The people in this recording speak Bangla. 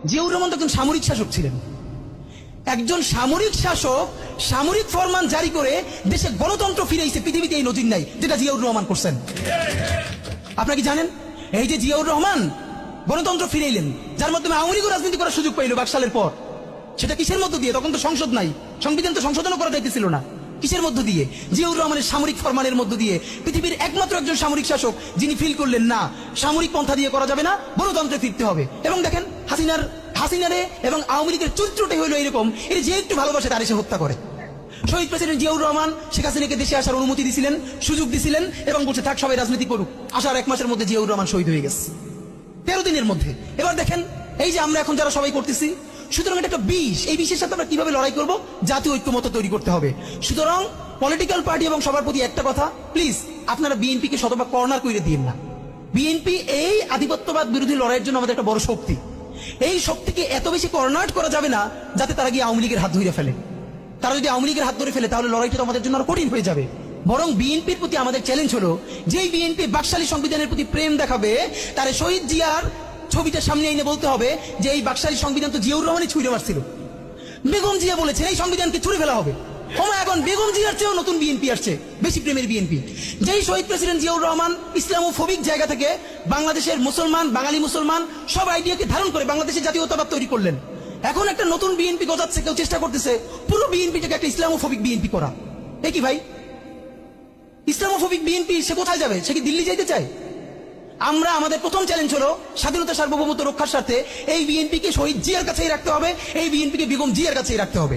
জিয়াউর রহমান তো একজন সামরিক শাসক ছিলেন। একজন সামরিক শাসক সামরিক ফরমান জারি করে দেশে গণতন্ত্র ফিরেছে, পৃথিবীতে এই নজির নাই যেটা জিয়াউর রহমান করছেন। আপনারা কি জানেন এই যে জিয়াউর রহমান গণতন্ত্র ফিরাইলেন, যার মাধ্যমে আওয়ামী লীগ রাজনীতি করার সুযোগ পাইল 22 সালের পর, সেটা কিসের মধ্য দিয়ে? তখন তো সংসদ নাই, সংবিধান তো সংশোধনও করা যাইতেছিল না। কিসের মধ্য দিয়ে? জিয়াউর রহমানের সামরিক ফরমানের মধ্য দিয়ে। পৃথিবীর একমাত্র একজন সামরিক শাসক যিনি ফিল করলেন না সামরিক পন্থা দিয়ে করা যাবে না, গণতন্ত্রে ফিরতে হবে। এবং দেখেন হাসিনারে এবং আওয়ামী লীগের চরিত্রটাই হইলো এরকম, এর যে একটু ভালোবাসে তার এসে হত্যা করে। শহীদ প্রেসিডেন্ট জিয়াউর রহমান শেখ হাসিনাকে দেশে আসার অনুমতি দিছিলেন, সুযোগ দিছিলেন এবং বলছে থাক সবাই রাজনীতি করুক। আসার 1 মাসের মধ্যে জিয়াউর রহমান শহীদ হয়ে গেছে, 13 দিনের মধ্যে। এবার দেখেন এই যে আমরা এখন যারা সবাই করতেছি, সুতরাং এটা একটা বিষ। এই বিষের সাথে আমরা কিভাবে লড়াই করব? জাতীয় ঐক্যমত্য তৈরি করতে হবে। সুতরাং পলিটিক্যাল পার্টি এবং সবার প্রতি একটা কথা, প্লিজ আপনারা বিএনপিকে শতভাগ কর্নার করে দিন না। বিএনপি এই আধিপত্যবাদ বিরোধী লড়াইয়ের জন্য আমাদের একটা বড় শক্তি। এই শক্তিকে এত বেশি কর্নার করা যাবে না যাতে তারা গিয়ে আওয়ামী লীগের হাত ধরে ফেলে। তারা যদি আওয়ামী লীগের হাত ধরে ফেলে তাহলে লড়াইটা তো আমাদের জন্য আরো কঠিন হয়ে যাবে। বরং বিএনপির প্রতি আমাদের চ্যালেঞ্জ হলো, যেই বিএনপি বাকশালী সংবিধানের প্রতি প্রেম দেখাবে তার শহীদ জিয়ার ছবিটা সামনে এনে বলতে হবে যে এই বাকশালী সংবিধান তো জিয়াউর রহমানই ছুঁড়ে মারছিল। বেগম জিয়া বলেছেন এই সংবিধানকে ছুঁড়ে ফেলা হবে। এখন বেগম জিয়ার চেয়েও নতুন বিএনপি আসছে, বেশি প্রেমের বিএনপি। যেই শহীদ প্রেসিডেন্ট জিয়াউর রহমান ইসলামোফোবিক জায়গা থেকে বাংলাদেশের মুসলমান, বাঙালি মুসলমান সব আইডিয়াকে ধারণ করে বাংলাদেশের জাতীয়তাবাদ তৈরি করলেন, এখন একটা নতুন বিএনপি গজাচ্ছে, কেউ চেষ্টা করতেছে পুরো বিএনপিটাকে একটা ইসলামোফোবিক বিএনপি করা। এ কি ভাই? ইসলামোফোবিক বিএনপি সে কোথায় যাবে? সে কি দিল্লি যাইতে চায়? আমরা আমাদের প্রথম চ্যালেঞ্জ হলো স্বাধীনতা সার্বভৌমত্ব রক্ষার স্বার্থে এই বিএনপিকে শহীদ জিয়ার কাছেই রাখতে হবে, এই বিএনপিকে বেগম জিয়ার কাছেই রাখতে হবে।